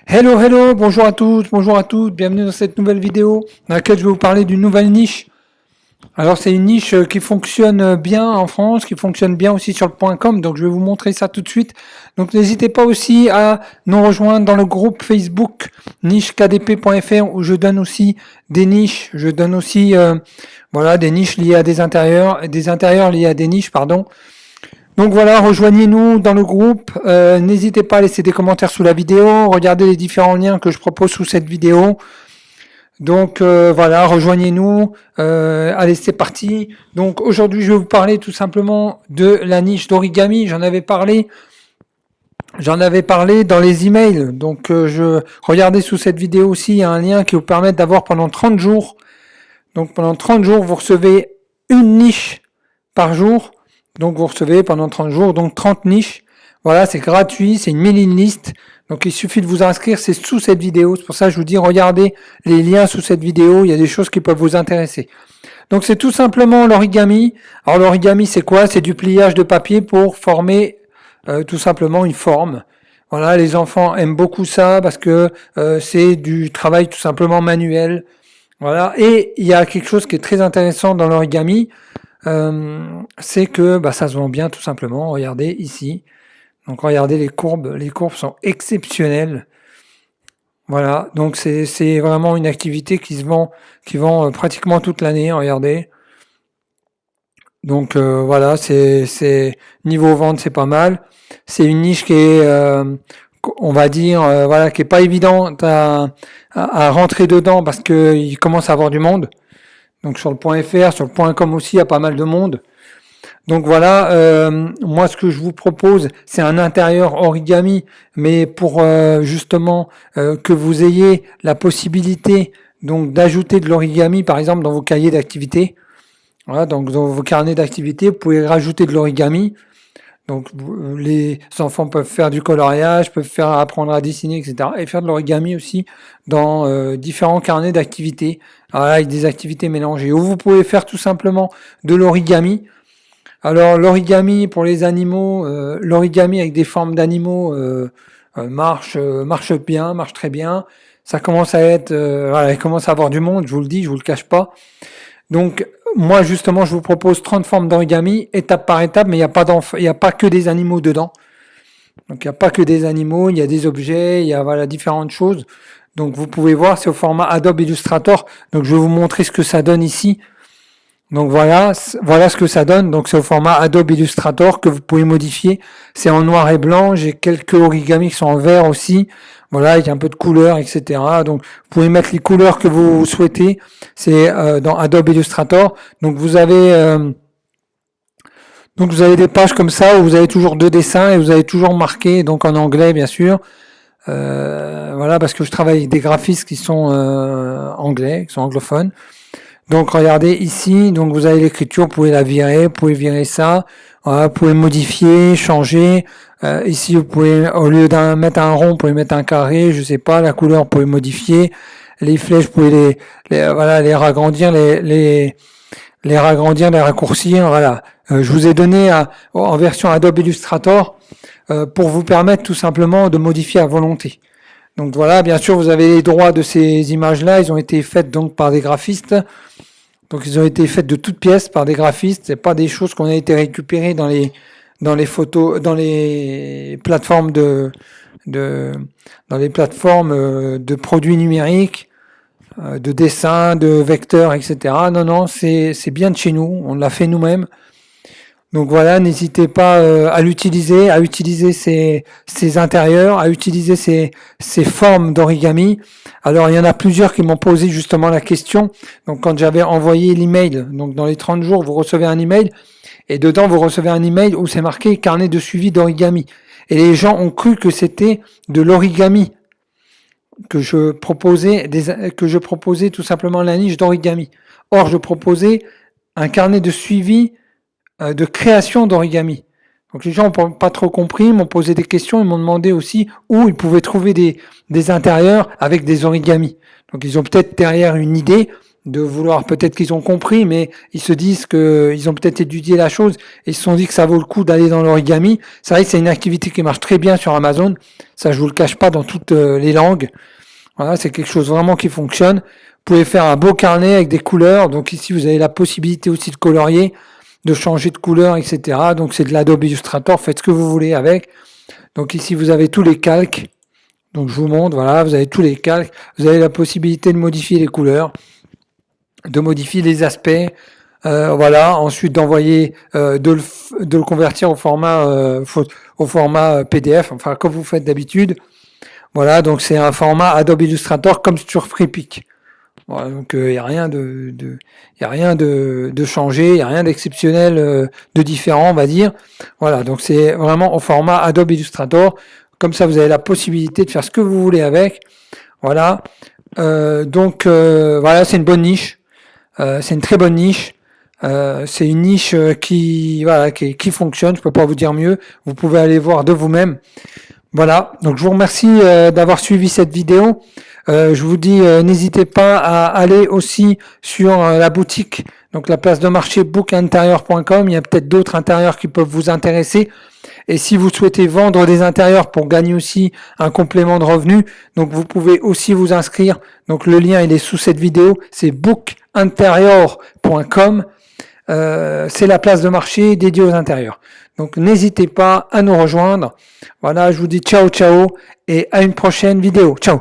Hello, hello, bonjour à tous, bonjour à toutes, bienvenue dans cette nouvelle vidéo dans laquelle je vais vous parler d'une nouvelle niche. Alors c'est une niche qui fonctionne bien en France, qui fonctionne bien aussi sur le .com, donc je vais vous montrer ça tout de suite. Donc n'hésitez pas aussi à nous rejoindre dans le groupe Facebook nichekdp.fr où je donne aussi des niches, je donne aussi voilà des niches liées à des intérieurs liés à des niches, pardon. Donc voilà, rejoignez-nous dans le groupe. N'hésitez pas à laisser des commentaires sous la vidéo. Regardez les différents liens que je propose sous cette vidéo. Donc voilà, rejoignez-nous. Allez, c'est parti. Donc aujourd'hui, je vais vous parler tout simplement de la niche d'origami. J'en avais parlé dans les emails. Donc regardez sous cette vidéo aussi, il y a un lien qui vous permet d'avoir pendant 30 jours. Donc pendant 30 jours, vous recevez une niche par jour. Donc vous recevez pendant 30 jours, donc 30 niches. Voilà, c'est gratuit, c'est une mailing list. Donc il suffit de vous inscrire, c'est sous cette vidéo. C'est pour ça que je vous dis, regardez les liens sous cette vidéo, il y a des choses qui peuvent vous intéresser. Donc c'est tout simplement l'origami. Alors l'origami, c'est quoi? C'est du pliage de papier pour former tout simplement une forme. Voilà, les enfants aiment beaucoup ça parce que c'est du travail tout simplement manuel. Voilà, et il y a quelque chose qui est très intéressant dans l'origami. C'est que ça se vend bien tout simplement. Regardez ici. Donc regardez les courbes sont exceptionnelles. Voilà, donc c'est vraiment une activité qui vend pratiquement toute l'année. Regardez. Donc voilà, c'est niveau vente, c'est pas mal. C'est une niche qui est, on va dire, voilà, qui est pas évidente à rentrer dedans parce que il commence à avoir du monde. Donc sur le .fr, sur le .com aussi, il y a pas mal de monde. Donc voilà, moi ce que je vous propose, c'est un intérieur origami, mais pour justement que vous ayez la possibilité donc d'ajouter de l'origami, par exemple dans vos cahiers d'activité. Voilà, donc dans vos carnets d'activité, vous pouvez rajouter de l'origami. Donc les enfants peuvent faire du coloriage, peuvent faire apprendre à dessiner, etc. Et faire de l'origami aussi dans différents carnets d'activités, avec des activités mélangées. Ou vous pouvez faire tout simplement de l'origami. Alors l'origami pour les animaux, l'origami avec des formes d'animaux marche bien, marche très bien. Ça commence à être, voilà, il commence à avoir du monde, je vous le dis, je vous le cache pas. Donc moi justement, je vous propose 30 formes d'origami, étape par étape, mais il n'y a pas que des animaux dedans. Donc il n'y a pas que des animaux, il y a des objets, il y a voilà différentes choses. Donc vous pouvez voir, c'est au format Adobe Illustrator. Donc je vais vous montrer ce que ça donne ici. Donc voilà ce que ça donne. Donc c'est au format Adobe Illustrator que vous pouvez modifier. C'est en noir et blanc. J'ai quelques origamis qui sont en vert aussi. Voilà, avec un peu de couleur, etc. Donc vous pouvez mettre les couleurs que vous souhaitez. C'est dans Adobe Illustrator. Donc vous avez des pages comme ça où vous avez toujours deux dessins et vous avez toujours marqué, donc en anglais bien sûr. Voilà, parce que je travaille avec des graphistes qui sont anglais, qui sont anglophones. Donc regardez ici, donc vous avez l'écriture, vous pouvez la virer, vous pouvez virer ça, voilà, vous pouvez modifier, changer. Ici vous pouvez, au lieu d'un mettre un rond, vous pouvez mettre un carré, je sais pas, la couleur vous pouvez modifier, les flèches vous pouvez les ragrandir, les ragrandir, les raccourcir, voilà. Je vous ai donné en version Adobe Illustrator pour vous permettre tout simplement de modifier à volonté. Donc voilà, bien sûr, vous avez les droits de ces images-là. Ils ont été faites donc par des graphistes. Donc ils ont été faites de toutes pièces par des graphistes. C'est pas des choses qu'on a été récupérées dans les photos, dans les plateformes dans les plateformes de produits numériques, de dessins, de vecteurs, etc. Non, c'est bien de chez nous. On l'a fait nous-mêmes. Donc voilà, n'hésitez pas à l'utiliser, à utiliser ces intérieurs, à utiliser ces formes d'origami. Alors il y en a plusieurs qui m'ont posé justement la question. Donc quand j'avais envoyé l'email, donc dans les 30 jours, vous recevez un email et dedans vous recevez un email où c'est marqué carnet de suivi d'origami. Et les gens ont cru que c'était de l'origami que je proposais tout simplement la niche d'origami. Or je proposais un carnet de suivi de création d'origami. Donc les gens n'ont pas trop compris, m'ont posé des questions, ils m'ont demandé aussi où ils pouvaient trouver des intérieurs avec des origamis. Donc ils ont peut-être derrière une idée de vouloir, peut-être qu'ils ont compris, mais ils se disent qu'ils ont peut-être étudié la chose et ils se sont dit que ça vaut le coup d'aller dans l'origami. C'est vrai que c'est une activité qui marche très bien sur Amazon. Ça, je vous le cache pas, dans toutes les langues. Voilà, c'est quelque chose vraiment qui fonctionne. Vous pouvez faire un beau carnet avec des couleurs. Donc ici, vous avez la possibilité aussi de colorier, de changer de couleur, etc. Donc c'est de l'Adobe Illustrator. Faites ce que vous voulez avec. Donc ici, vous avez tous les calques. Donc je vous montre, voilà, vous avez tous les calques. Vous avez la possibilité de modifier les couleurs, de modifier les aspects. Voilà, ensuite d'envoyer, de le convertir au format PDF, enfin comme vous faites d'habitude. Voilà, donc c'est un format Adobe Illustrator comme sur FreePic. Voilà, donc il n'y a rien de changé, il n'y a rien d'exceptionnel, de différent, on va dire. Voilà, donc c'est vraiment au format Adobe Illustrator. Comme ça, vous avez la possibilité de faire ce que vous voulez avec. Voilà. Voilà, c'est une bonne niche. C'est une très bonne niche. C'est une niche qui fonctionne. Je peux pas vous dire mieux. Vous pouvez aller voir de vous-même. Voilà, donc je vous remercie d'avoir suivi cette vidéo. Je vous dis, n'hésitez pas à aller aussi sur la boutique, donc la place de marché bookintérieur.com. Il y a peut-être d'autres intérieurs qui peuvent vous intéresser. Et si vous souhaitez vendre des intérieurs pour gagner aussi un complément de revenu, donc vous pouvez aussi vous inscrire. Donc le lien il est sous cette vidéo, c'est bookintérieur.com. C'est la place de marché dédiée aux intérieurs. Donc n'hésitez pas à nous rejoindre. Voilà, je vous dis ciao ciao et à une prochaine vidéo. Ciao.